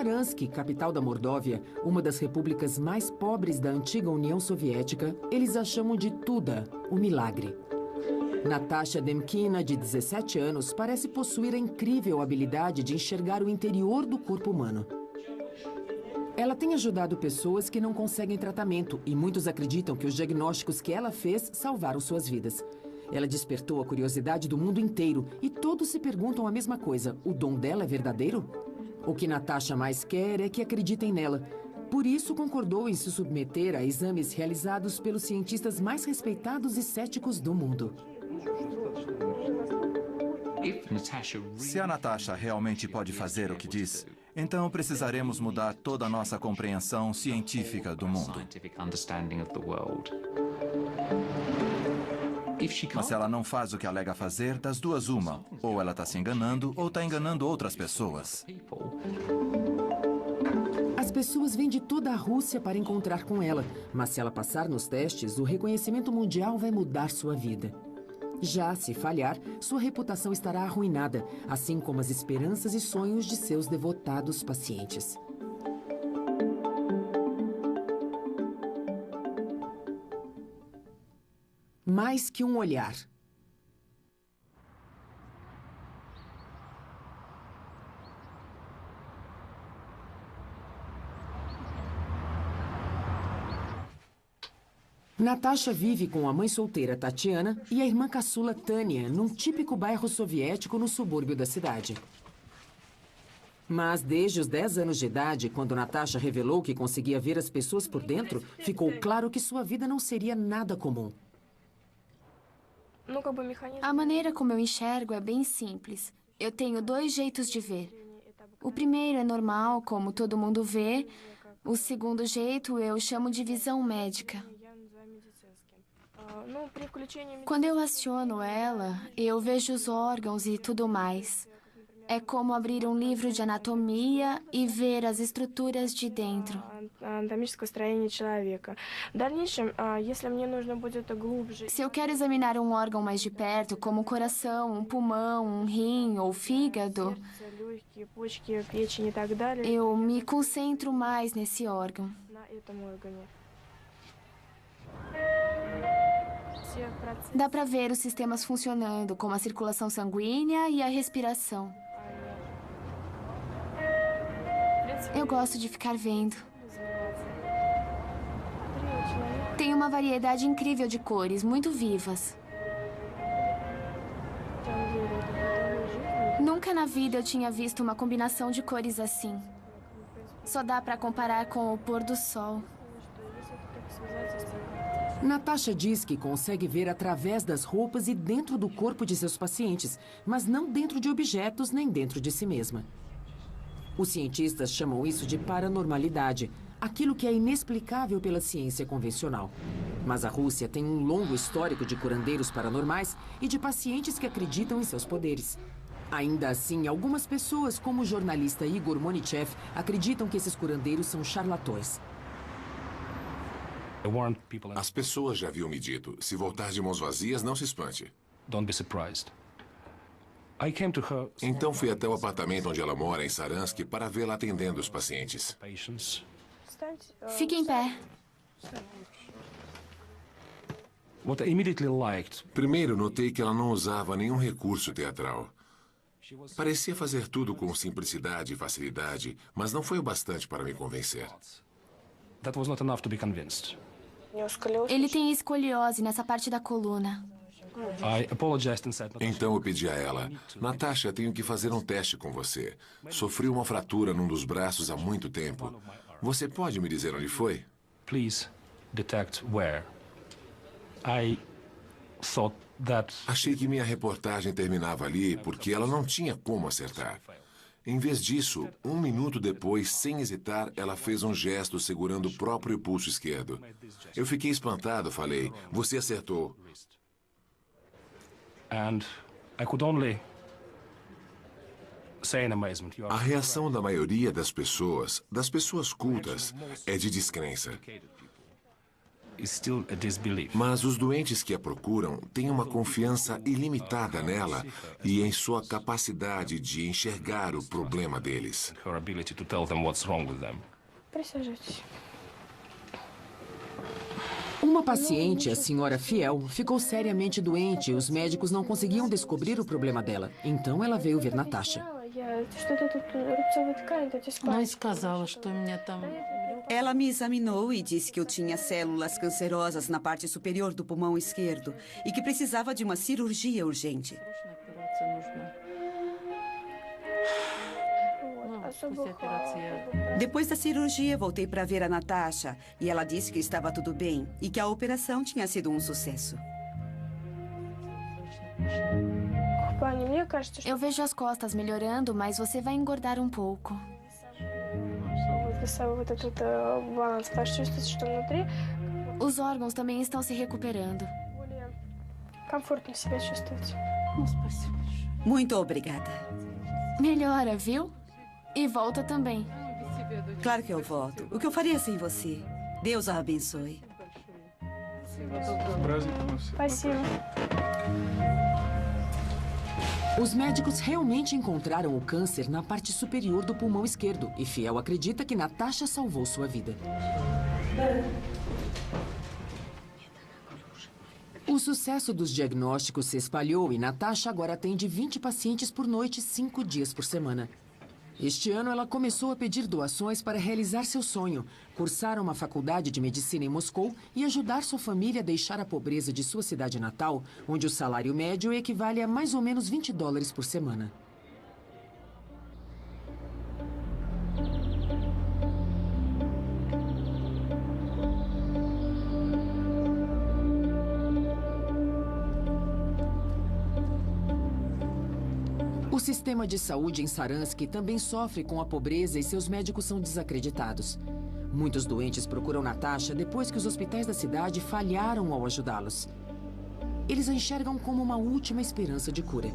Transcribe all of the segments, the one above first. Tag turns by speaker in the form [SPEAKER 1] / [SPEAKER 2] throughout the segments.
[SPEAKER 1] Saransk, capital da Mordóvia, uma das repúblicas mais pobres da antiga União Soviética, eles a chamam de Tuda, o milagre. Natasha Demkina, de 17 anos, parece possuir a incrível habilidade de enxergar o interior do corpo humano. Ela tem ajudado pessoas que não conseguem tratamento e muitos acreditam que os diagnósticos que ela fez salvaram suas vidas. Ela despertou a curiosidade do mundo inteiro e todos se perguntam a mesma coisa: o dom dela é verdadeiro? O que Natasha mais quer é que acreditem nela. Por isso, concordou em se submeter a exames realizados pelos cientistas mais respeitados e céticos do mundo.
[SPEAKER 2] Se a Natasha realmente pode fazer o que diz, então precisaremos mudar toda a nossa compreensão científica do mundo. Mas se ela não faz o que alega fazer, das duas uma. Ou ela está se enganando, ou está enganando outras pessoas.
[SPEAKER 1] As pessoas vêm de toda a Rússia para encontrar com ela. Mas se ela passar nos testes, o reconhecimento mundial vai mudar sua vida. Já se falhar, sua reputação estará arruinada, assim como as esperanças e sonhos de seus devotados pacientes. Mais que um olhar. Natasha vive com a mãe solteira Tatiana e a irmã caçula Tânia num típico bairro soviético no subúrbio da cidade. Mas desde os 10 anos de idade, quando Natasha revelou que conseguia ver as pessoas por dentro, ficou claro que sua vida não seria nada comum.
[SPEAKER 3] A maneira como eu enxergo é bem simples. Eu tenho 2 jeitos de ver. O primeiro é normal, como todo mundo vê. O segundo jeito eu chamo de visão médica. Quando eu aciono ela, eu vejo os órgãos e tudo mais. É como abrir um livro de anatomia e ver as estruturas de dentro. Se eu quero examinar um órgão mais de perto, como o coração, um pulmão, um rim ou fígado, eu me concentro mais nesse órgão. Dá para ver os sistemas funcionando, como a circulação sanguínea e a respiração. Eu gosto de ficar vendo. Tem uma variedade incrível de cores, muito vivas. Nunca na vida eu tinha visto uma combinação de cores assim. Só dá para comparar com o pôr do sol.
[SPEAKER 1] Natasha diz que consegue ver através das roupas e dentro do corpo de seus pacientes, mas não dentro de objetos nem dentro de si mesma. Os cientistas chamam isso de paranormalidade, aquilo que é inexplicável pela ciência convencional. Mas a Rússia tem um longo histórico de curandeiros paranormais e de pacientes que acreditam em seus poderes. Ainda assim, algumas pessoas, como o jornalista Igor Monichev, acreditam que esses curandeiros são charlatões.
[SPEAKER 4] As pessoas já haviam me dito, se voltar de mãos vazias, não se espante. Então fui até o apartamento onde ela mora, em Saransk, para vê-la atendendo os pacientes.
[SPEAKER 3] Fique em pé.
[SPEAKER 4] Primeiro, notei que ela não usava nenhum recurso teatral. Parecia fazer tudo com simplicidade e facilidade, mas não foi o bastante para me convencer.
[SPEAKER 3] Ele tem escoliose nessa parte da coluna.
[SPEAKER 4] Então eu pedi a ela, Natasha, tenho que fazer um teste com você. Sofri uma fratura num dos braços há muito tempo. Você pode me dizer onde foi? Achei que minha reportagem terminava ali porque ela não tinha como acertar. Em vez disso, 1 minuto depois, sem hesitar, ela fez um gesto segurando o próprio pulso esquerdo. Eu fiquei espantado, falei, você acertou. A reação da maioria das pessoas cultas, é de descrença. Mas os doentes que a procuram têm uma confiança ilimitada nela e em sua capacidade de enxergar o problema deles.
[SPEAKER 1] Uma paciente, a senhora Fiel, ficou seriamente doente e os médicos não conseguiam descobrir o problema dela. Então ela veio ver Natasha.
[SPEAKER 5] Ela me examinou e disse que eu tinha células cancerosas na parte superior do pulmão esquerdo e que precisava de uma cirurgia urgente. Depois da cirurgia, voltei para ver a Natasha e ela disse que estava tudo bem e que a operação tinha sido um sucesso.
[SPEAKER 3] Eu vejo as costas melhorando, mas você vai engordar um pouco. Os órgãos também estão se recuperando.
[SPEAKER 5] Muito obrigada.
[SPEAKER 3] Melhora, viu? E volta também.
[SPEAKER 5] Claro que eu volto. O que eu faria sem você? Deus a abençoe.
[SPEAKER 1] Os médicos realmente encontraram o câncer na parte superior do pulmão esquerdo e Fiel acredita que Natasha salvou sua vida. O sucesso dos diagnósticos se espalhou e Natasha agora atende 20 pacientes por noite, 5 dias por semana. Este ano, ela começou a pedir doações para realizar seu sonho, cursar uma faculdade de medicina em Moscou e ajudar sua família a deixar a pobreza de sua cidade natal, onde o salário médio equivale a mais ou menos $20 por semana. O sistema de saúde em Saransk também sofre com a pobreza e seus médicos são desacreditados. Muitos doentes procuram Natasha depois que os hospitais da cidade falharam ao ajudá-los. Eles a enxergam como uma última esperança de cura.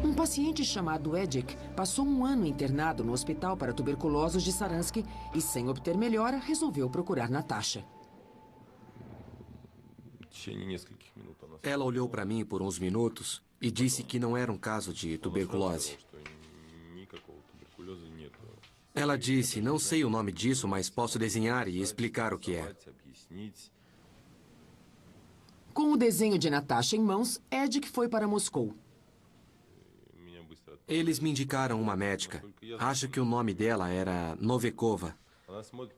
[SPEAKER 1] Um paciente chamado Edик passou um ano internado no hospital para tuberculosos de Saransk e, sem obter melhora, resolveu procurar Natasha.
[SPEAKER 6] Ela olhou para mim por uns minutos e disse que não era um caso de tuberculose. Ela disse, não sei o nome disso, mas posso desenhar e explicar o que é.
[SPEAKER 1] Com o desenho de Natasha em mãos, Edик foi para Moscou.
[SPEAKER 6] Eles me indicaram uma médica. Acho que o nome dela era Novikova.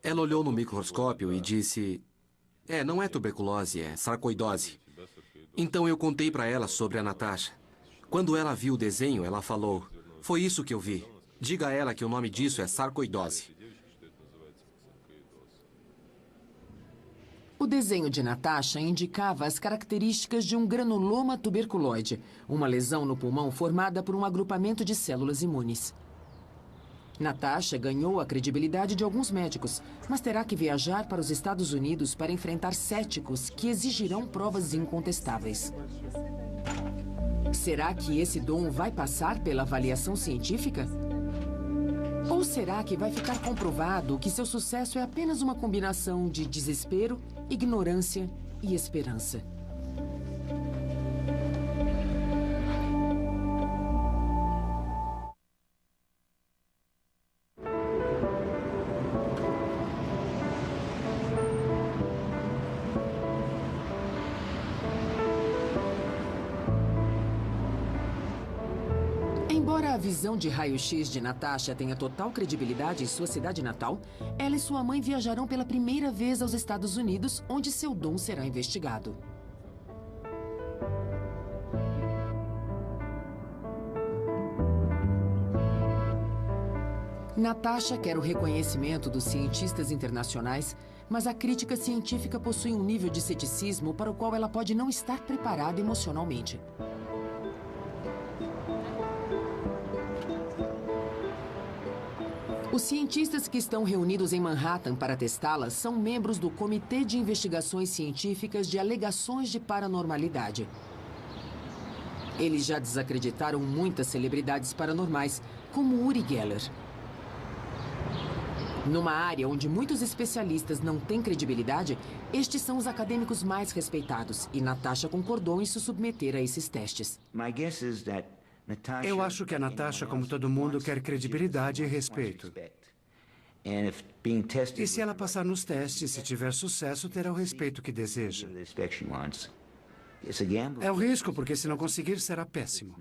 [SPEAKER 6] Ela olhou no microscópio e disse, não é tuberculose, é sarcoidose. Então eu contei para ela sobre a Natasha. Quando ela viu o desenho, ela falou, foi isso que eu vi. Diga a ela que o nome disso é sarcoidose.
[SPEAKER 1] O desenho de Natasha indicava as características de um granuloma tuberculoide, uma lesão no pulmão formada por um agrupamento de células imunes. Natasha ganhou a credibilidade de alguns médicos, mas terá que viajar para os Estados Unidos para enfrentar céticos que exigirão provas incontestáveis. Será que esse dom vai passar pela avaliação científica? Ou será que vai ficar comprovado que seu sucesso é apenas uma combinação de desespero, ignorância e esperança? Embora a visão de raio-x de Natasha tenha total credibilidade em sua cidade natal, ela e sua mãe viajarão pela primeira vez aos Estados Unidos, onde seu dom será investigado. Natasha quer o reconhecimento dos cientistas internacionais, mas a crítica científica possui um nível de ceticismo para o qual ela pode não estar preparada emocionalmente. Os cientistas que estão reunidos em Manhattan para testá-la são membros do Comitê de Investigações Científicas de Alegações de Paranormalidade. Eles já desacreditaram muitas celebridades paranormais, como Uri Geller. Numa área onde muitos especialistas não têm credibilidade, estes são os acadêmicos mais respeitados, e Natasha concordou em se submeter a esses testes.
[SPEAKER 7] Eu acho que a Natasha, como todo mundo, quer credibilidade e respeito. E se ela passar nos testes, se tiver sucesso, terá o respeito que deseja. É o risco, porque se não conseguir, será péssimo.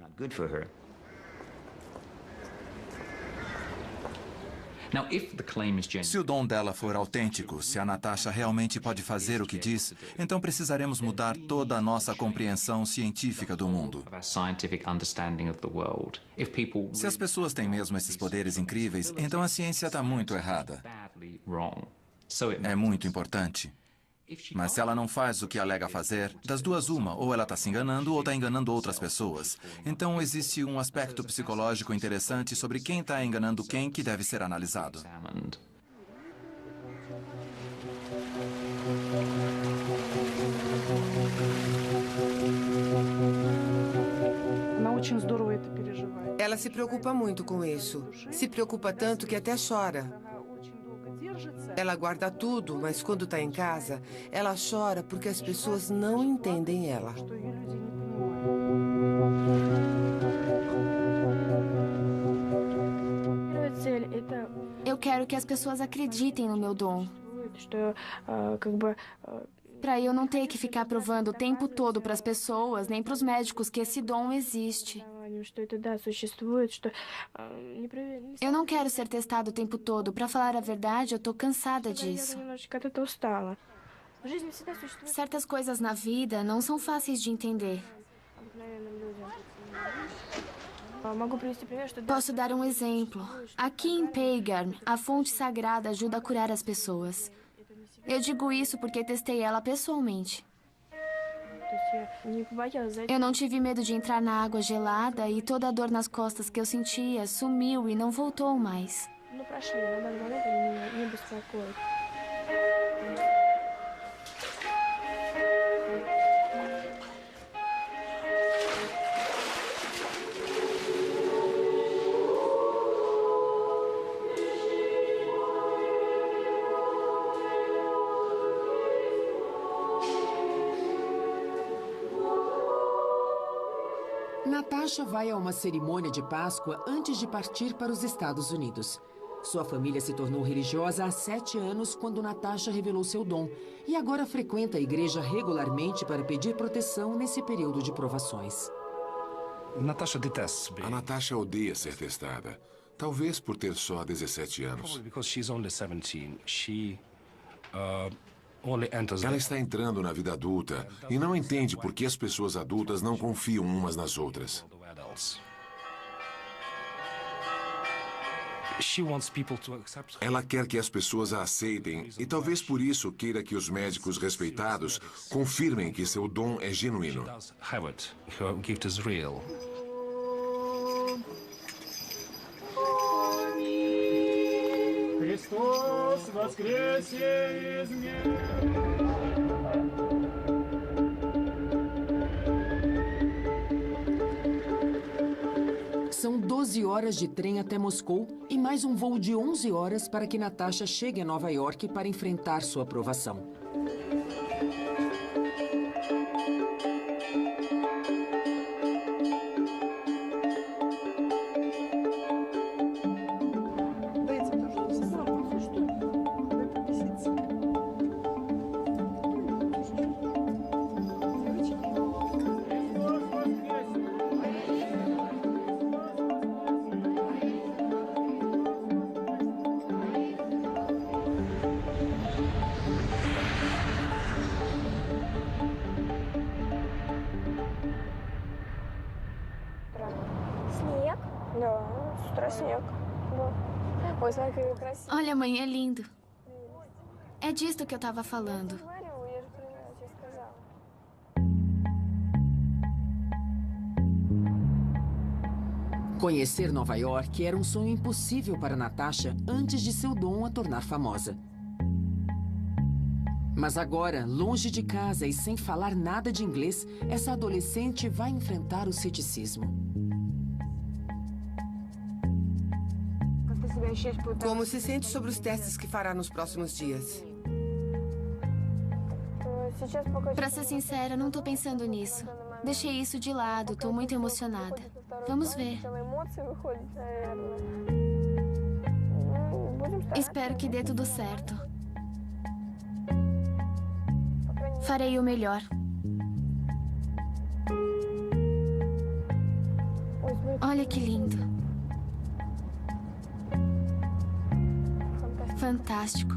[SPEAKER 2] Se o dom dela for autêntico, se a Natasha realmente pode fazer o que diz, então precisaremos mudar toda a nossa compreensão científica do mundo. Se as pessoas têm mesmo esses poderes incríveis, então a ciência está muito errada. É muito importante. Mas se ela não faz o que alega fazer, das duas uma, ou ela está se enganando ou está enganando outras pessoas. Então existe um aspecto psicológico interessante sobre quem está enganando quem que deve ser analisado.
[SPEAKER 8] Ela se preocupa muito com isso. Se preocupa tanto que até chora. Ela guarda tudo, mas quando está em casa, ela chora porque as pessoas não entendem ela.
[SPEAKER 3] Eu quero que as pessoas acreditem no meu dom. Para eu não ter que ficar provando o tempo todo para as pessoas, nem para os médicos, que esse dom existe. Eu não quero ser testado o tempo todo. Para falar a verdade, eu tô cansada disso. Certas coisas na vida não são fáceis de entender. Posso dar um exemplo. Aqui em Paygarn, a fonte sagrada ajuda a curar as pessoas. Eu digo isso porque testei ela pessoalmente. Eu não tive medo de entrar na água gelada e toda a dor nas costas que eu sentia sumiu e não voltou mais.
[SPEAKER 1] Natasha vai a uma cerimônia de Páscoa antes de partir para os Estados Unidos. Sua família se tornou religiosa há 7 anos quando Natasha revelou seu dom e agora frequenta a igreja regularmente para pedir proteção nesse período de provações.
[SPEAKER 4] A Natasha odeia ser testada, talvez por ter só 17 anos. Ela está entrando na vida adulta e não entende por que as pessoas adultas não confiam umas nas outras. Ela quer que as pessoas a aceitem e talvez por isso queira que os médicos respeitados confirmem que seu dom é genuíno.
[SPEAKER 9] Христос воскресе из
[SPEAKER 1] São 12 horas de trem até Moscou e mais um voo de 11 horas para que Natasha chegue a Nova York para enfrentar sua aprovação.
[SPEAKER 3] Olha, mãe, é lindo. É disto que eu estava falando.
[SPEAKER 1] Conhecer Nova York era um sonho impossível para Natasha antes de seu dom a tornar famosa. Mas agora, longe de casa e sem falar nada de inglês, essa adolescente vai enfrentar o ceticismo.
[SPEAKER 8] Como se sente sobre os testes que fará nos próximos dias?
[SPEAKER 3] Pra ser sincera, não tô pensando nisso. Deixei isso de lado, tô muito emocionada. Vamos ver. Espero que dê tudo certo. Farei o melhor. Olha que lindo. Fantástico.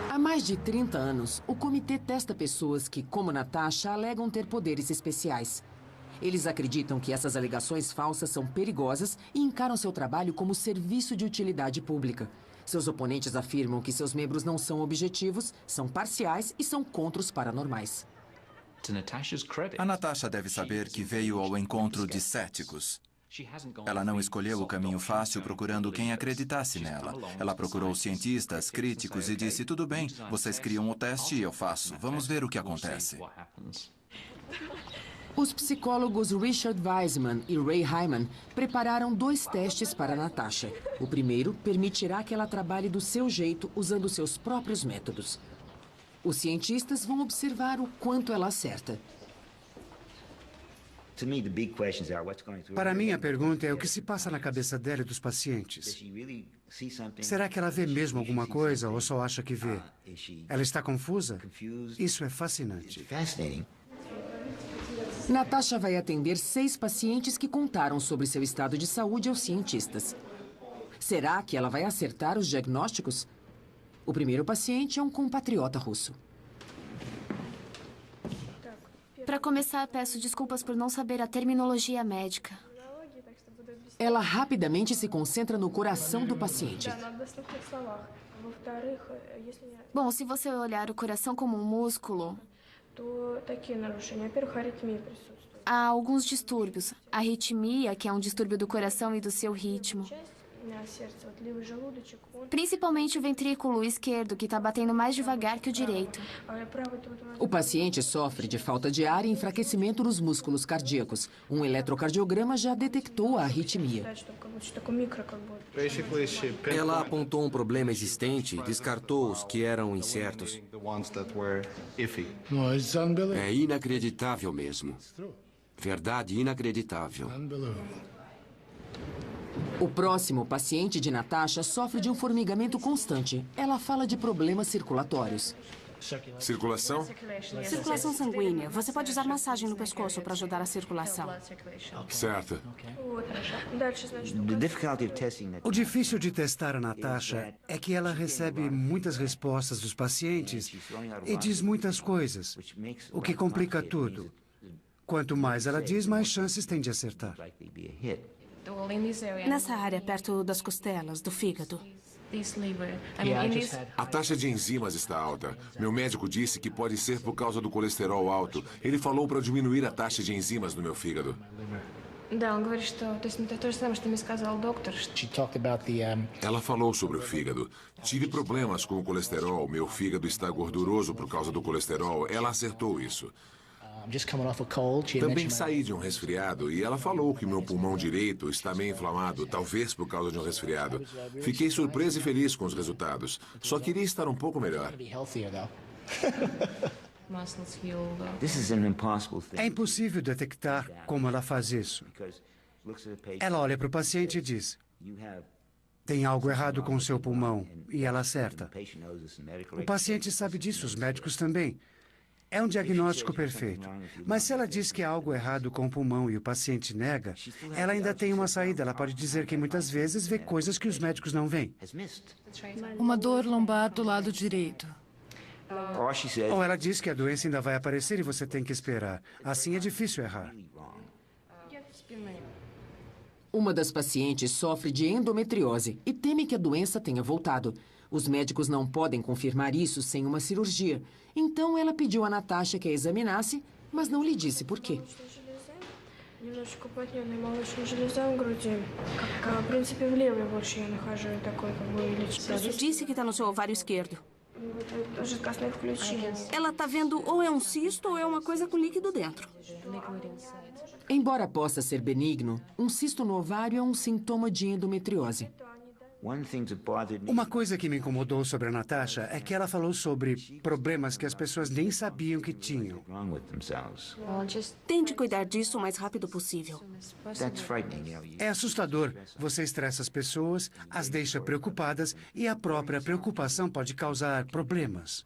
[SPEAKER 1] Há mais de 30 anos, o comitê testa pessoas que, como Natasha, alegam ter poderes especiais. Eles acreditam que essas alegações falsas são perigosas e encaram seu trabalho como serviço de utilidade pública. Seus oponentes afirmam que seus membros não são objetivos, são parciais e são contra os paranormais.
[SPEAKER 2] A Natasha deve saber que veio ao encontro de céticos. Ela não escolheu o caminho fácil procurando quem acreditasse nela. Ela procurou cientistas, críticos e disse: tudo bem, vocês criam o teste e eu faço. Vamos ver o que acontece.
[SPEAKER 1] Os psicólogos Richard Wiseman e Ray Hyman prepararam 2 testes para Natasha. O primeiro permitirá que ela trabalhe do seu jeito, usando seus próprios métodos. Os cientistas vão observar o quanto ela acerta.
[SPEAKER 7] Para mim, a pergunta é o que se passa na cabeça dela e dos pacientes. Será que ela vê mesmo alguma coisa ou só acha que vê? Ela está confusa? Isso é fascinante.
[SPEAKER 1] Natasha vai atender 6 pacientes que contaram sobre seu estado de saúde aos cientistas. Será que ela vai acertar os diagnósticos? O primeiro paciente é um compatriota russo.
[SPEAKER 3] Para começar, peço desculpas por não saber a terminologia médica.
[SPEAKER 1] Ela rapidamente se concentra no coração do paciente.
[SPEAKER 3] Bom, se você olhar o coração como um músculo, há alguns distúrbios. Arritmia, que é um distúrbio do coração e do seu ritmo. Principalmente o ventrículo esquerdo, que está batendo mais devagar que o direito.
[SPEAKER 1] O paciente sofre de falta de ar e enfraquecimento nos músculos cardíacos. Um eletrocardiograma já detectou a arritmia.
[SPEAKER 6] Ela apontou um problema existente e descartou os que eram incertos.
[SPEAKER 10] É inacreditável mesmo. Verdade inacreditável.
[SPEAKER 1] O próximo paciente de Natasha sofre de um formigamento constante. Ela fala de problemas circulatórios.
[SPEAKER 4] Circulação?
[SPEAKER 11] Circulação sanguínea. Você pode usar massagem no pescoço para ajudar a circulação.
[SPEAKER 4] Certo.
[SPEAKER 7] O difícil de testar a Natasha é que ela recebe muitas respostas dos pacientes e diz muitas coisas, o que complica tudo. Quanto mais ela diz, mais chances tem de acertar.
[SPEAKER 11] Nessa área, perto das costelas, do fígado.
[SPEAKER 4] A taxa de enzimas está alta. Meu médico disse que pode ser por causa do colesterol alto. Ele falou para diminuir a taxa de enzimas no meu fígado. Ela falou sobre o fígado. Tive problemas com o colesterol. Meu fígado está gorduroso por causa do colesterol. Ela acertou isso. Também saí de um resfriado e ela falou que meu pulmão direito está meio inflamado, talvez por causa de um resfriado. Fiquei surpresa e feliz com os resultados. Só queria estar um pouco melhor.
[SPEAKER 7] É impossível detectar como ela faz isso. Ela olha para o paciente e diz: tem algo errado com o seu pulmão, e ela acerta. O paciente sabe disso, os médicos também. É um diagnóstico perfeito. Mas se ela diz que há algo errado com o pulmão e o paciente nega, ela ainda tem uma saída. Ela pode dizer que muitas vezes vê coisas que os médicos não veem.
[SPEAKER 12] Uma dor lombar do lado direito.
[SPEAKER 7] Ou ela diz que a doença ainda vai aparecer e você tem que esperar. Assim é difícil errar.
[SPEAKER 1] Uma das pacientes sofre de endometriose e teme que a doença tenha voltado. Os médicos não podem confirmar isso sem uma cirurgia. Então ela pediu a Natasha que a examinasse, mas não lhe disse por quê.
[SPEAKER 11] Disse que está no seu ovário esquerdo. Ela tá vendo ou é um cisto ou é uma coisa com líquido dentro.
[SPEAKER 1] Embora possa ser benigno, um cisto no ovário é um sintoma de endometriose.
[SPEAKER 7] Uma coisa que me incomodou sobre a Natasha é que ela falou sobre problemas que as pessoas nem sabiam que tinham.
[SPEAKER 11] Tente cuidar disso o mais rápido possível.
[SPEAKER 7] É assustador. Você estressa as pessoas, as deixa preocupadas e a própria preocupação pode causar problemas.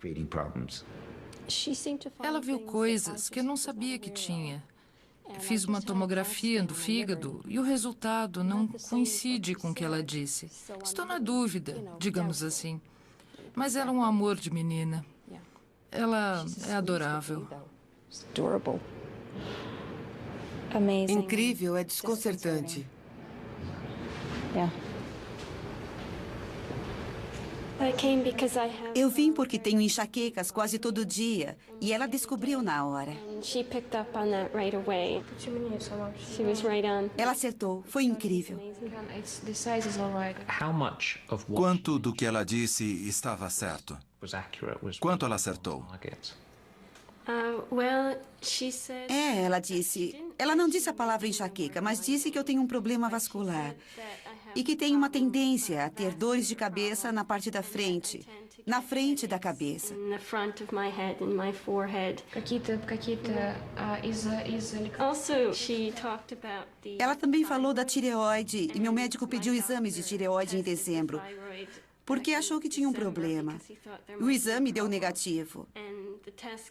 [SPEAKER 12] Ela viu coisas que eu não sabia que tinha. Fiz uma tomografia do fígado e o resultado não coincide com o que ela disse. Estou na dúvida, digamos assim. Mas ela é um amor de menina. Ela é adorável.
[SPEAKER 8] Incrível, é desconcertante.
[SPEAKER 5] Eu vim porque tenho enxaquecas quase todo dia e ela descobriu na hora. Ela acertou, foi incrível.
[SPEAKER 2] Quanto do que ela disse estava certo? Quanto ela acertou?
[SPEAKER 5] Ela disse. Ela não disse a palavra enxaqueca, mas disse que eu tenho um problema vascular e que tenho uma tendência a ter dores de cabeça na parte da frente, na frente da cabeça. Ela também falou da tireoide e meu médico pediu exames de tireoide em dezembro, porque achou que tinha um problema. O exame deu negativo.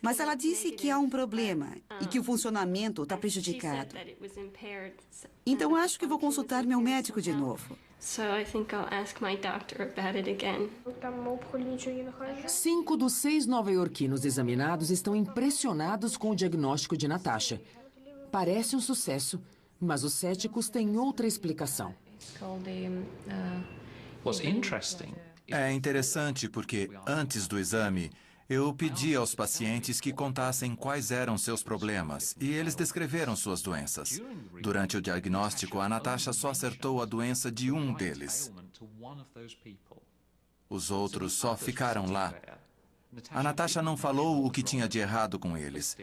[SPEAKER 5] Mas ela disse que há um problema e que o funcionamento está prejudicado. Então acho que vou consultar meu médico de novo.
[SPEAKER 1] 5 dos 6 nova-iorquinos examinados estão impressionados com o diagnóstico de Natasha. Parece um sucesso, mas os céticos têm outra explicação.
[SPEAKER 2] É interessante porque, antes do exame, eu pedi aos pacientes que contassem quais eram seus problemas e eles descreveram suas doenças. Durante o diagnóstico, a Natasha só acertou a doença de um deles. Os outros só ficaram lá. A Natasha não falou o que tinha de errado com eles.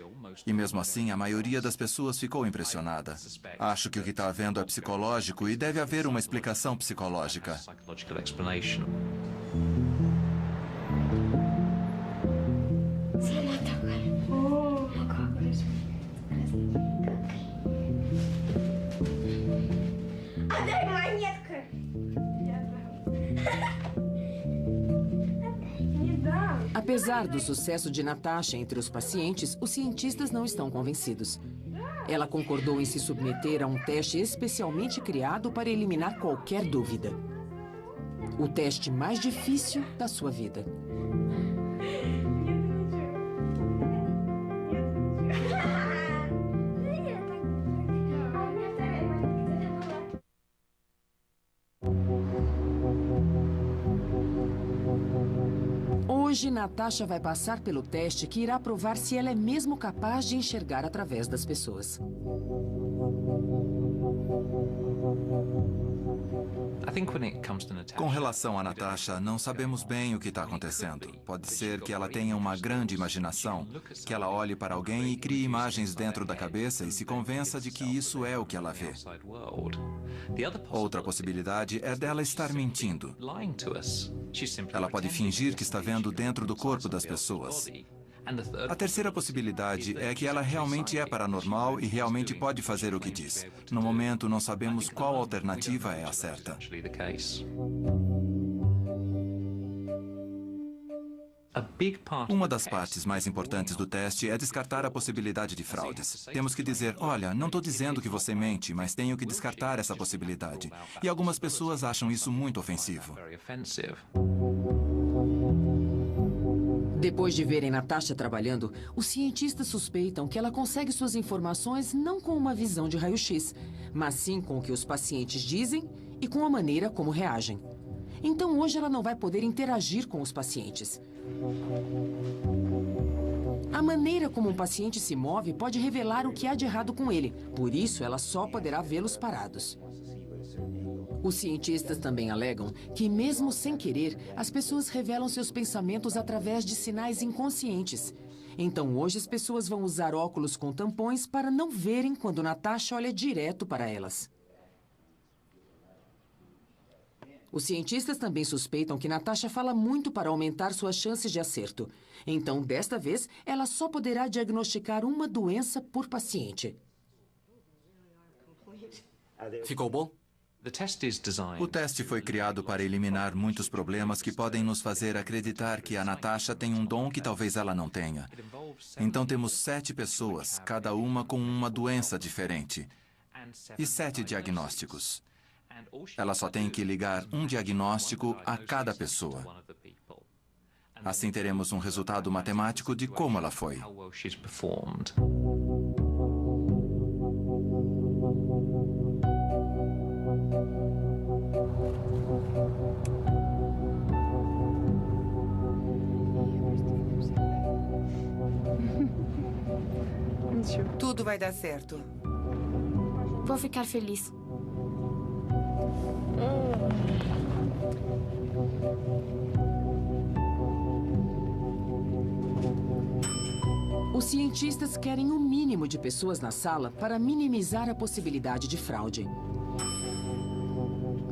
[SPEAKER 2] E mesmo assim, a maioria das pessoas ficou impressionada. Acho que o que está havendo é psicológico e deve haver uma explicação psicológica.
[SPEAKER 1] Apesar do sucesso de Natasha entre os pacientes, os cientistas não estão convencidos. Ela concordou em se submeter a um teste especialmente criado para eliminar qualquer dúvida. O teste mais difícil da sua vida. Hoje, Natasha vai passar pelo teste que irá provar se ela é mesmo capaz de enxergar através das pessoas.
[SPEAKER 2] Com relação a Natasha, não sabemos bem o que está acontecendo. Pode ser que ela tenha uma grande imaginação, que ela olhe para alguém e crie imagens dentro da cabeça e se convença de que isso é o que ela vê. Outra possibilidade é dela estar mentindo. Ela pode fingir que está vendo dentro do corpo das pessoas. A terceira possibilidade é que ela realmente é paranormal e realmente pode fazer o que diz. No momento, não sabemos qual alternativa é a certa. Uma das partes mais importantes do teste é descartar a possibilidade de fraudes. Temos que dizer, olha, não estou dizendo que você mente, mas tenho que descartar essa possibilidade. E algumas pessoas acham isso muito ofensivo.
[SPEAKER 1] Depois de verem Natasha trabalhando, os cientistas suspeitam que ela consegue suas informações não com uma visão de raio-x, mas sim com o que os pacientes dizem e com a maneira como reagem. Então hoje ela não vai poder interagir com os pacientes. A maneira como um paciente se move pode revelar o que há de errado com ele, por isso ela só poderá vê-los parados. Os cientistas também alegam que, mesmo sem querer, as pessoas revelam seus pensamentos através de sinais inconscientes. Então, hoje, as pessoas vão usar óculos com tampões para não verem quando Natasha olha direto para elas. Os cientistas também suspeitam que Natasha fala muito para aumentar suas chances de acerto. Então, desta vez, ela só poderá diagnosticar uma doença por paciente.
[SPEAKER 6] Ficou bom?
[SPEAKER 2] O teste foi criado para eliminar muitos problemas que podem nos fazer acreditar que a Natasha tem um dom que talvez ela não tenha. Então temos 7 pessoas, cada uma com uma doença diferente. E 7 diagnósticos. Ela só tem que ligar um diagnóstico a cada pessoa. Assim teremos um resultado matemático de como ela foi.
[SPEAKER 8] Tudo vai dar certo.
[SPEAKER 3] Vou ficar feliz.
[SPEAKER 1] Os cientistas querem o mínimo de pessoas na sala para minimizar a possibilidade de fraude.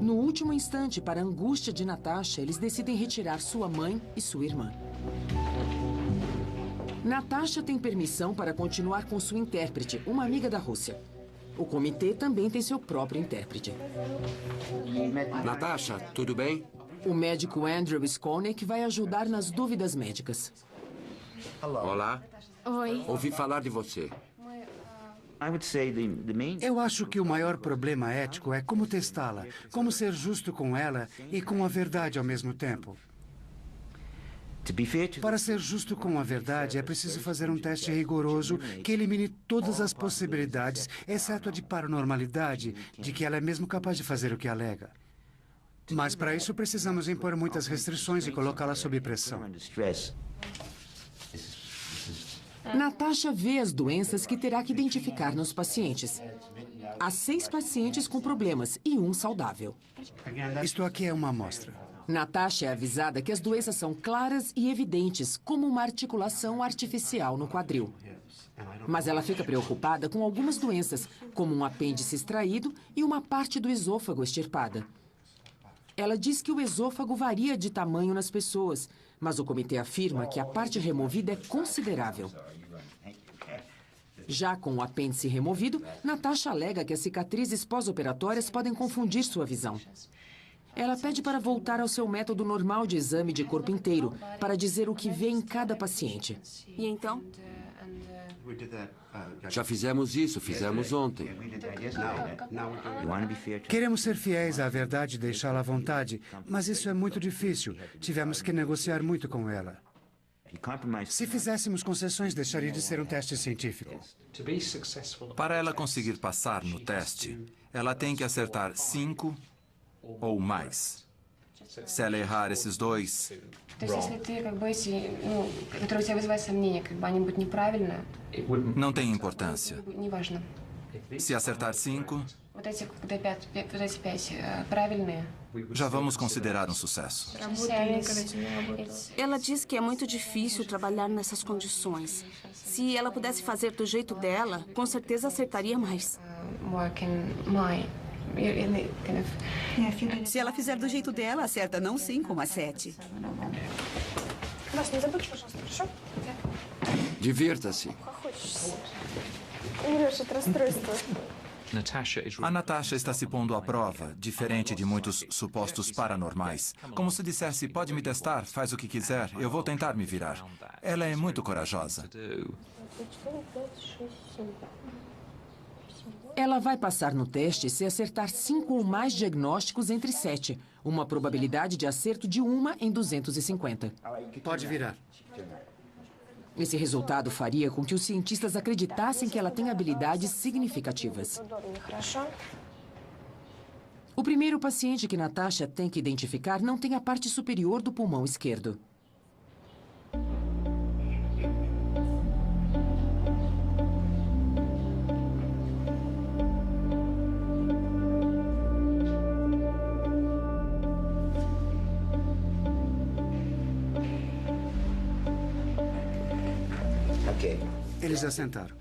[SPEAKER 1] No último instante, para a angústia de Natasha, eles decidem retirar sua mãe e sua irmã. Natasha tem permissão para continuar com sua intérprete, uma amiga da Rússia. O comitê também tem seu próprio intérprete.
[SPEAKER 10] Natasha, tudo bem?
[SPEAKER 1] O médico Andrew Skolnick vai ajudar nas dúvidas médicas.
[SPEAKER 10] Olá.
[SPEAKER 3] Oi.
[SPEAKER 10] Ouvi falar de você.
[SPEAKER 7] Eu acho que o maior problema ético é como testá-la, como ser justo com ela e com a verdade ao mesmo tempo. Para ser justo com a verdade, é preciso fazer um teste rigoroso que elimine todas as possibilidades, exceto a de paranormalidade, de que ela é mesmo capaz de fazer o que alega. Mas para isso precisamos impor muitas restrições e colocá-la sob pressão.
[SPEAKER 1] Natasha vê as doenças que terá que identificar nos pacientes. Há 6 pacientes com problemas e 1 saudável.
[SPEAKER 7] Isto aqui é uma amostra.
[SPEAKER 1] Natasha é avisada que as doenças são claras e evidentes, como uma articulação artificial no quadril. Mas ela fica preocupada com algumas doenças, como um apêndice extraído e uma parte do esôfago extirpada. Ela diz que o esôfago varia de tamanho nas pessoas, mas o comitê afirma que a parte removida é considerável. Já com o apêndice removido, Natasha alega que as cicatrizes pós-operatórias podem confundir sua visão. Ela pede para voltar ao seu método normal de exame de corpo inteiro, para dizer o que vê em cada paciente.
[SPEAKER 11] E então?
[SPEAKER 10] Já fizemos isso, fizemos ontem.
[SPEAKER 7] Queremos ser fiéis à verdade e deixá-la à vontade, mas isso é muito difícil. Tivemos que negociar muito com ela. Se fizéssemos concessões, deixaria de ser um teste científico.
[SPEAKER 2] Para ela conseguir passar no teste, ela tem que acertar 5 ou mais. Se ela errar esses 2, não tem importância. Se acertar 5, já vamos considerar um sucesso.
[SPEAKER 11] Ela diz que é muito difícil trabalhar nessas condições. Se ela pudesse fazer do jeito dela, com certeza acertaria mais.
[SPEAKER 5] Se ela fizer do jeito dela, acerta não 5, mas 7.
[SPEAKER 10] Divirta-se.
[SPEAKER 2] A Natasha está se pondo à prova, diferente de muitos supostos paranormais. Como se dissesse, pode me testar, faz o que quiser, eu vou tentar me virar. Ela é muito corajosa.
[SPEAKER 1] Ela vai passar no teste se acertar 5 ou mais diagnósticos entre 7, uma probabilidade de acerto de 1 em 250.
[SPEAKER 7] Pode virar.
[SPEAKER 1] Esse resultado faria com que os cientistas acreditassem que ela tem habilidades significativas. O primeiro paciente que Natasha tem que identificar não tem a parte superior do pulmão esquerdo.
[SPEAKER 7] Eles assentaram.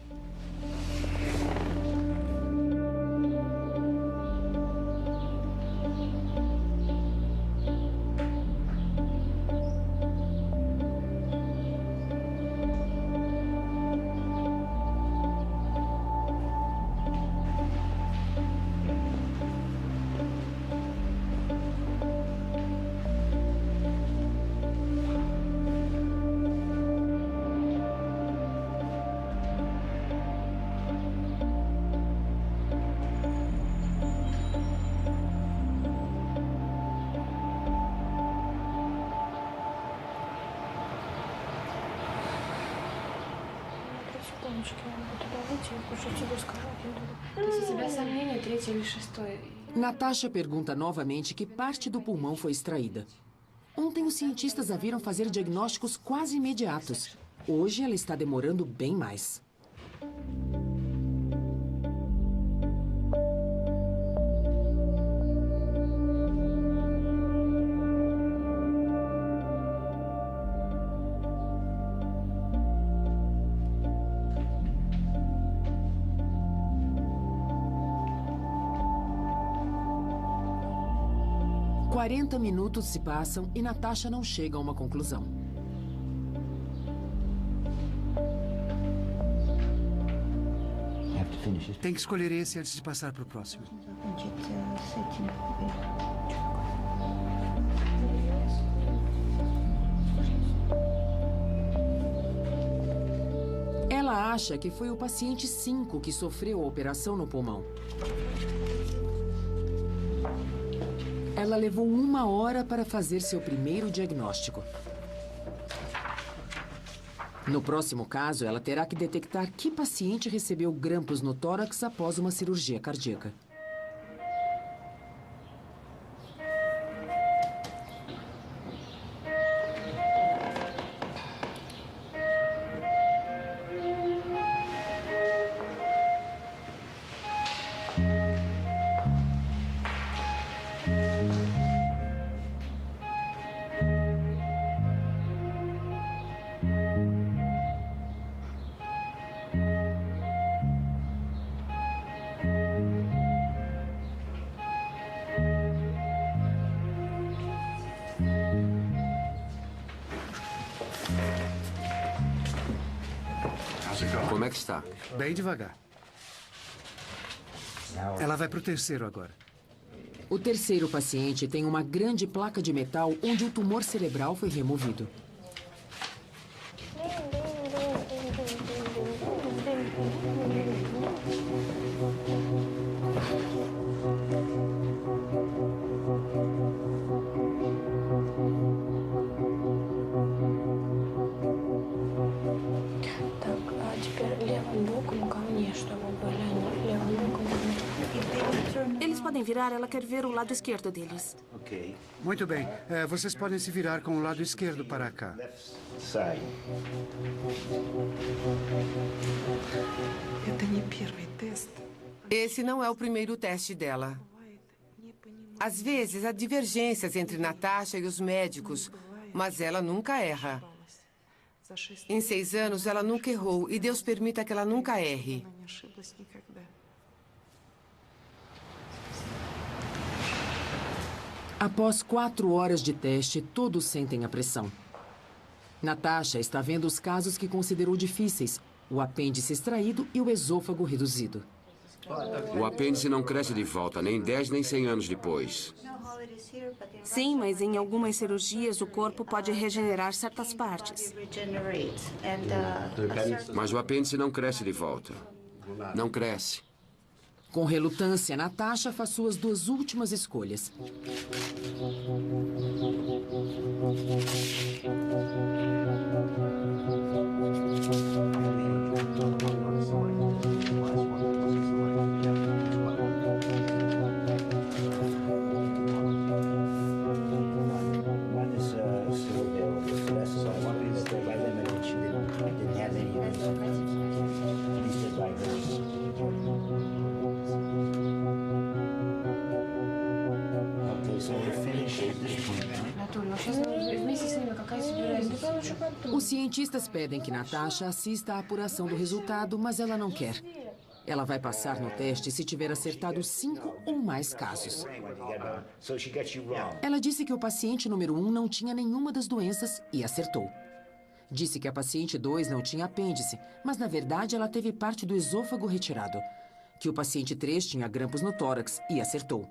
[SPEAKER 1] Natasha pergunta novamente que parte do pulmão foi extraída. Ontem os cientistas a viram fazer diagnósticos quase imediatos. Hoje ela está demorando bem mais. Quarenta minutos se passam e Natasha não chega a uma conclusão.
[SPEAKER 7] Tem que escolher esse antes de passar para o próximo.
[SPEAKER 1] Ela acha que foi o paciente 5 que sofreu a operação no pulmão. Ela levou 1 hora para fazer seu primeiro diagnóstico. No próximo caso, ela terá que detectar que paciente recebeu grampos no tórax após uma cirurgia cardíaca.
[SPEAKER 10] Como é que está?
[SPEAKER 7] Bem devagar. Ela vai para o terceiro agora.
[SPEAKER 1] O terceiro paciente tem uma grande placa de metal onde o tumor cerebral foi removido.
[SPEAKER 11] Eles podem virar, ela quer ver o lado esquerdo deles.
[SPEAKER 7] Muito bem. Vocês podem se virar com o lado esquerdo para cá.
[SPEAKER 8] Esse não é o primeiro teste dela. Às vezes, há divergências entre Natasha e os médicos, mas ela nunca erra. Em 6 anos, ela nunca errou, e Deus permita que ela nunca erre.
[SPEAKER 1] Após 4 horas de teste, todos sentem a pressão. Natasha está vendo os casos que considerou difíceis: o apêndice extraído e o esôfago reduzido.
[SPEAKER 10] O apêndice não cresce de volta, nem 10 nem 100 anos depois.
[SPEAKER 11] Sim, mas em algumas cirurgias o corpo pode regenerar certas partes.
[SPEAKER 10] Mas o apêndice não cresce de volta. Não cresce.
[SPEAKER 1] Com relutância, Natasha faz suas 2 últimas escolhas. Os cientistas pedem que Natasha assista à apuração do resultado, mas ela não quer. Ela vai passar no teste se tiver acertado 5 ou mais casos. Ela disse que o paciente número 1 não tinha nenhuma das doenças e acertou. Disse que a paciente 2 não tinha apêndice, mas na verdade ela teve parte do esôfago retirado. Que o paciente 3 tinha grampos no tórax e acertou.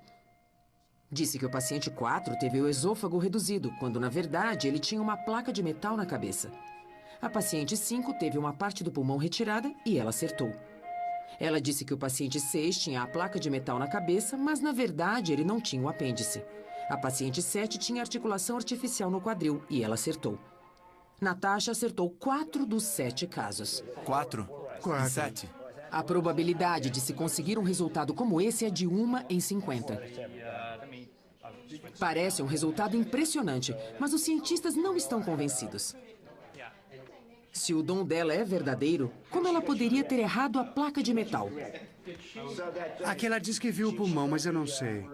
[SPEAKER 1] Disse que o paciente 4 teve o esôfago reduzido, quando na verdade ele tinha uma placa de metal na cabeça. A paciente 5 teve uma parte do pulmão retirada e ela acertou. Ela disse que o paciente 6 tinha a placa de metal na cabeça, mas na verdade ele não tinha o apêndice. A paciente 7 tinha articulação artificial no quadril e ela acertou. Natasha acertou 4 dos 7 casos.
[SPEAKER 2] 4?
[SPEAKER 7] 4.
[SPEAKER 2] 7?
[SPEAKER 1] A probabilidade de se conseguir um resultado como esse é de 1 em 50. Parece um resultado impressionante, mas os cientistas não estão convencidos. Se o dom dela é verdadeiro, como ela poderia ter errado a placa de metal?
[SPEAKER 7] Aqui ela diz que viu o pulmão, mas eu não sei.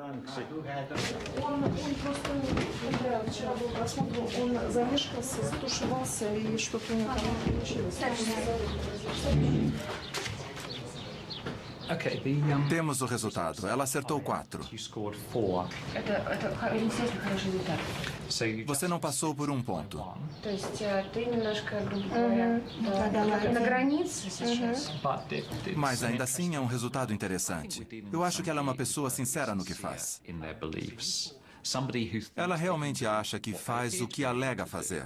[SPEAKER 2] Temos o resultado. Ela acertou 4. Você não passou por um ponto. Mas ainda assim é um resultado interessante. Eu acho que ela é uma pessoa sincera no que faz. Ela realmente acha que faz o que alega fazer.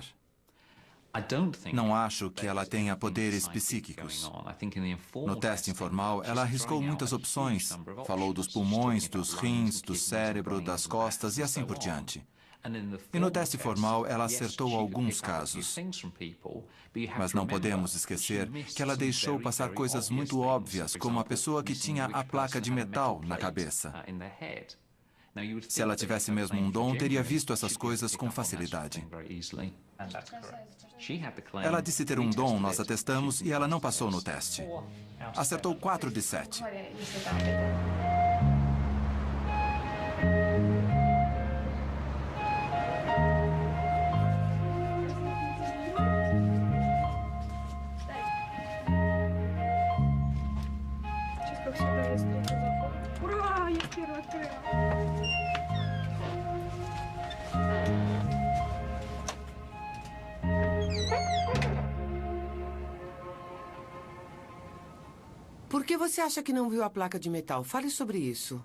[SPEAKER 2] Não acho que ela tenha poderes psíquicos. No teste informal, ela arriscou muitas opções. Falou dos pulmões, dos rins, do cérebro, das costas e assim por diante. E no teste formal, ela acertou alguns casos. Mas não podemos esquecer que ela deixou passar coisas muito óbvias, como a pessoa que tinha a placa de metal na cabeça. Se ela tivesse mesmo um dom, teria visto essas coisas com facilidade. Ela disse ter um dom, nós a testamos e ela não passou no teste. Acertou 4 de 7.
[SPEAKER 8] Por que você acha que não viu a placa de metal? Fale sobre isso.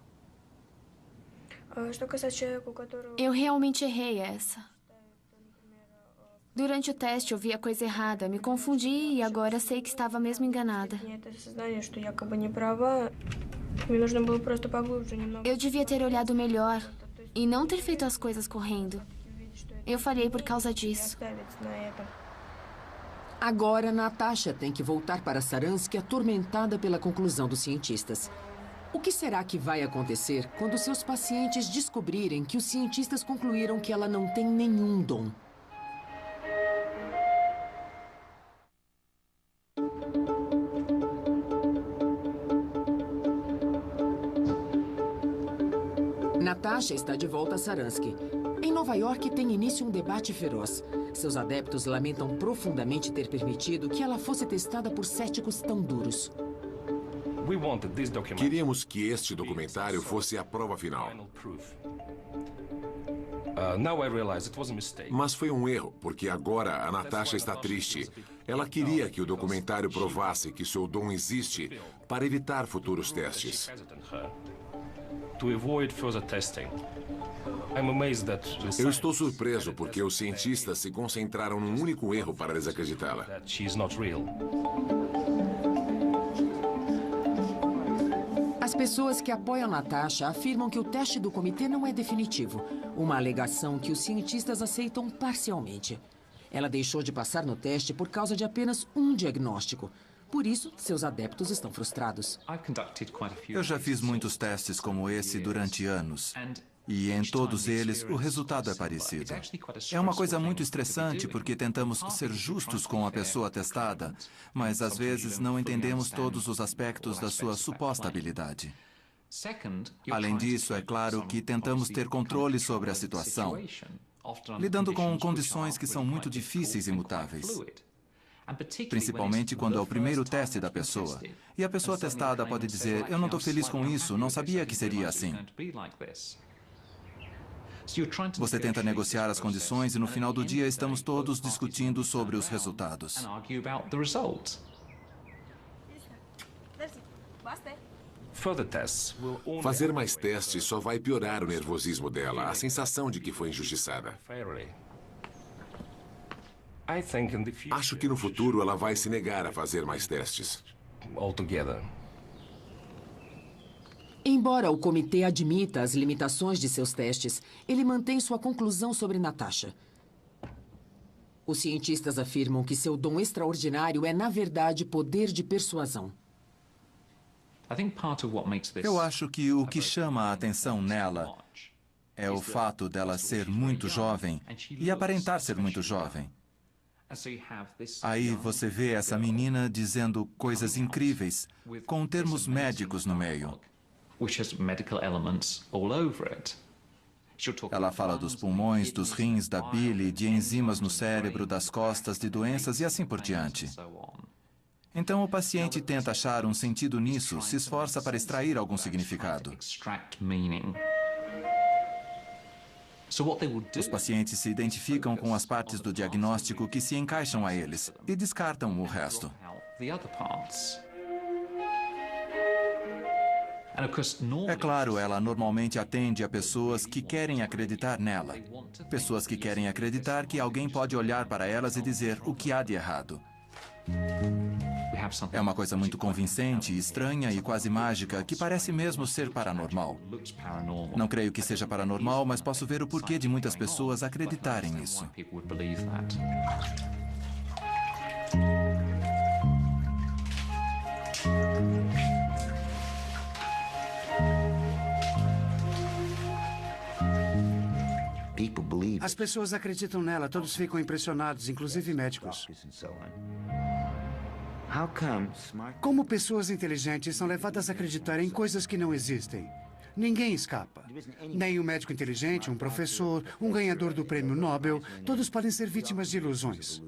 [SPEAKER 3] Eu realmente errei essa. Durante o teste eu vi a coisa errada, me confundi e agora sei que estava mesmo enganada. Eu devia ter olhado melhor e não ter feito as coisas correndo. Eu falhei por causa disso.
[SPEAKER 1] Agora, Natasha tem que voltar para Saransk atormentada pela conclusão dos cientistas. O que será que vai acontecer quando seus pacientes descobrirem que os cientistas concluíram que ela não tem nenhum dom? Natasha está de volta a Saransk. Em Nova York tem início um debate feroz. Seus adeptos lamentam profundamente ter permitido que ela fosse testada por céticos tão duros.
[SPEAKER 4] Queríamos que este documentário fosse a prova final. Mas foi um erro, porque agora a Natasha está triste. Ela queria que o documentário provasse que seu dom existe para evitar futuros testes. Eu estou surpreso porque os cientistas se concentraram num único erro para desacreditá-la.
[SPEAKER 1] As pessoas que apoiam Natasha afirmam que o teste do comitê não é definitivo, uma alegação que os cientistas aceitam parcialmente. Ela deixou de passar no teste por causa de apenas um diagnóstico. Por isso, seus adeptos estão frustrados.
[SPEAKER 2] Eu já fiz muitos testes como esse durante anos. E em todos eles, o resultado é parecido. É uma coisa muito estressante porque tentamos ser justos com a pessoa testada, mas às vezes não entendemos todos os aspectos da sua suposta habilidade. Além disso, é claro que tentamos ter controle sobre a situação. lidando com condições que são muito difíceis e mutáveis. Principalmente quando é o primeiro teste da pessoa. E a pessoa testada pode dizer, eu não estou feliz com isso, não sabia que seria assim. Você tenta negociar as condições e no final do dia estamos todos discutindo sobre os resultados.
[SPEAKER 4] Fazer mais testes só vai piorar o nervosismo dela, a sensação de que foi injustiçada. Acho que no futuro ela vai se negar a fazer mais testes.
[SPEAKER 1] Embora o comitê admita as limitações de seus testes, ele mantém sua conclusão sobre Natasha. Os cientistas afirmam que seu dom extraordinário é, na verdade, poder de persuasão.
[SPEAKER 2] Eu acho que o que chama a atenção nela é o fato dela ser muito jovem e aparentar ser muito jovem. Aí você vê essa menina dizendo coisas incríveis, com termos médicos no meio. Ela fala dos pulmões, dos rins, da bile, de enzimas no cérebro, das costas, de doenças e assim por diante. Então o paciente tenta achar um sentido nisso, se esforça para extrair algum significado. Os pacientes se identificam com as partes do diagnóstico que se encaixam a eles e descartam o resto. É claro, ela normalmente atende a pessoas que querem acreditar nela. Pessoas que querem acreditar que alguém pode olhar para elas e dizer o que há de errado. É uma coisa muito convincente, estranha e quase mágica, que parece mesmo ser paranormal. Não creio que seja paranormal, mas posso ver o porquê de muitas pessoas acreditarem nisso.
[SPEAKER 7] As pessoas acreditam nela, todos ficam impressionados, inclusive médicos. Como pessoas inteligentes são levadas a acreditar em coisas que não existem? Ninguém escapa. Nem um médico inteligente, um professor, um ganhador do prêmio Nobel, todos podem ser vítimas de ilusões.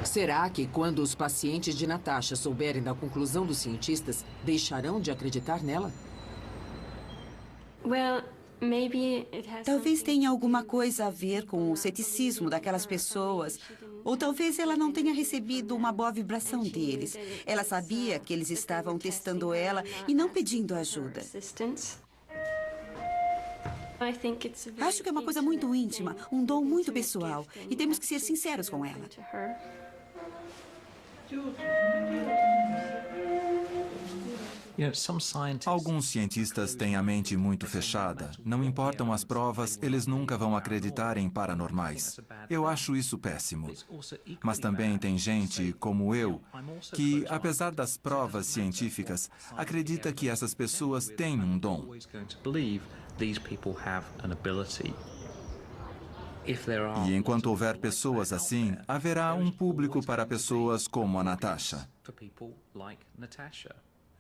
[SPEAKER 1] Será que quando os pacientes de Natasha souberem da conclusão dos cientistas, deixarão de acreditar nela?
[SPEAKER 5] Talvez tenha alguma coisa a ver com o ceticismo daquelas pessoas. Ou talvez ela não tenha recebido uma boa vibração deles. Ela sabia que eles estavam testando ela e não pedindo ajuda. Acho que é uma coisa muito íntima, um dom muito pessoal. E temos que ser sinceros com ela.
[SPEAKER 2] Alguns cientistas têm a mente muito fechada. Não importam as provas, eles nunca vão acreditar em paranormais. Eu acho isso péssimo. Mas também tem gente, como eu, que, apesar das provas científicas, acredita que essas pessoas têm um dom. E enquanto houver pessoas assim, haverá um público para pessoas como a Natasha.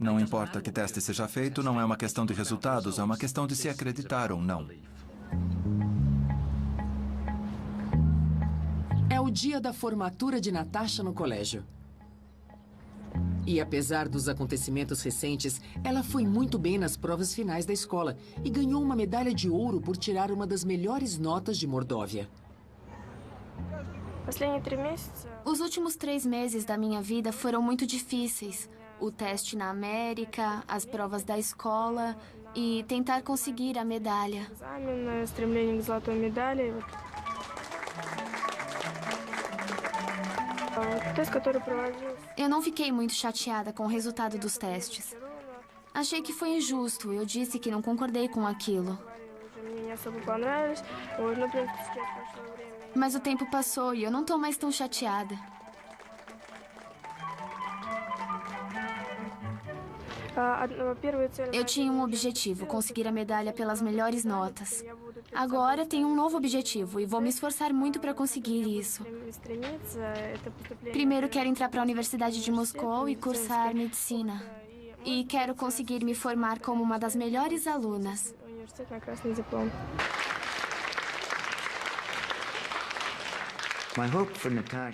[SPEAKER 2] Não importa que teste seja feito, não é uma questão de resultados, é uma questão de se acreditar ou não.
[SPEAKER 1] É o dia da formatura de Natasha no colégio. E apesar dos acontecimentos recentes, ela foi muito bem nas provas finais da escola e ganhou uma medalha de ouro por tirar uma das melhores notas de Mordóvia.
[SPEAKER 3] Os últimos 3 meses da minha vida foram muito difíceis. O teste na América, as provas da escola e tentar conseguir a medalha. Eu não fiquei muito chateada com o resultado dos testes. Achei que foi injusto. Eu disse que não concordei com aquilo. Mas o tempo passou e eu não estou mais tão chateada. Eu tinha um objetivo, conseguir a medalha pelas melhores notas. Agora tenho um novo objetivo e vou me esforçar muito para conseguir isso. Primeiro quero entrar para a Universidade de Moscou e cursar medicina. E quero conseguir me formar como uma das melhores alunas.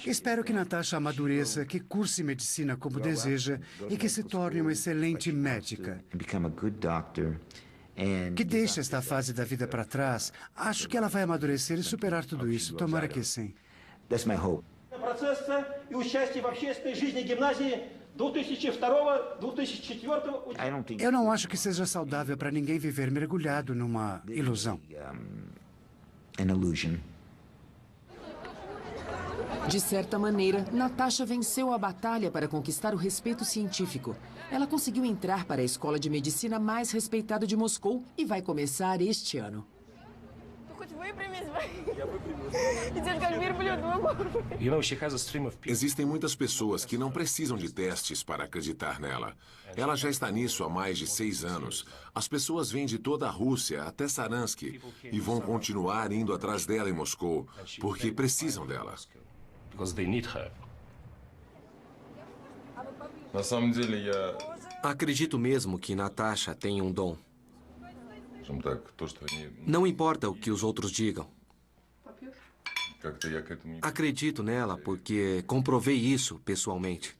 [SPEAKER 7] Espero que Natasha amadureça, que curse medicina como deseja e que se torne uma excelente médica. Que deixe esta fase da vida para trás. Acho que ela vai amadurecer e superar tudo isso. Tomara que sim. Eu não acho que seja saudável para ninguém viver mergulhado numa ilusão.
[SPEAKER 1] De certa maneira, Natasha venceu a batalha para conquistar o respeito científico. Ela conseguiu entrar para a escola de medicina mais respeitada de Moscou e vai começar este ano.
[SPEAKER 4] Existem muitas pessoas que não precisam de testes para acreditar nela. Ela já está nisso há mais de 6 anos. As pessoas vêm de toda a Rússia até Saransk e vão continuar indo atrás dela em Moscou, porque precisam dela.
[SPEAKER 6] Acredito mesmo que Natasha tem um dom. Não importa o que os outros digam. Acredito nela porque comprovei isso pessoalmente.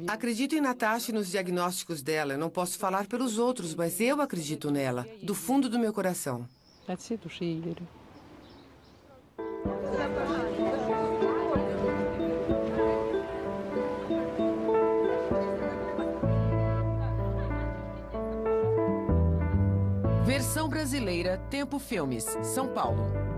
[SPEAKER 8] Acredito em Natasha e nos diagnósticos dela. Eu não posso falar pelos outros, mas eu acredito nela, do fundo do meu coração.
[SPEAKER 1] Versão brasileira, Tempo Filmes, São Paulo.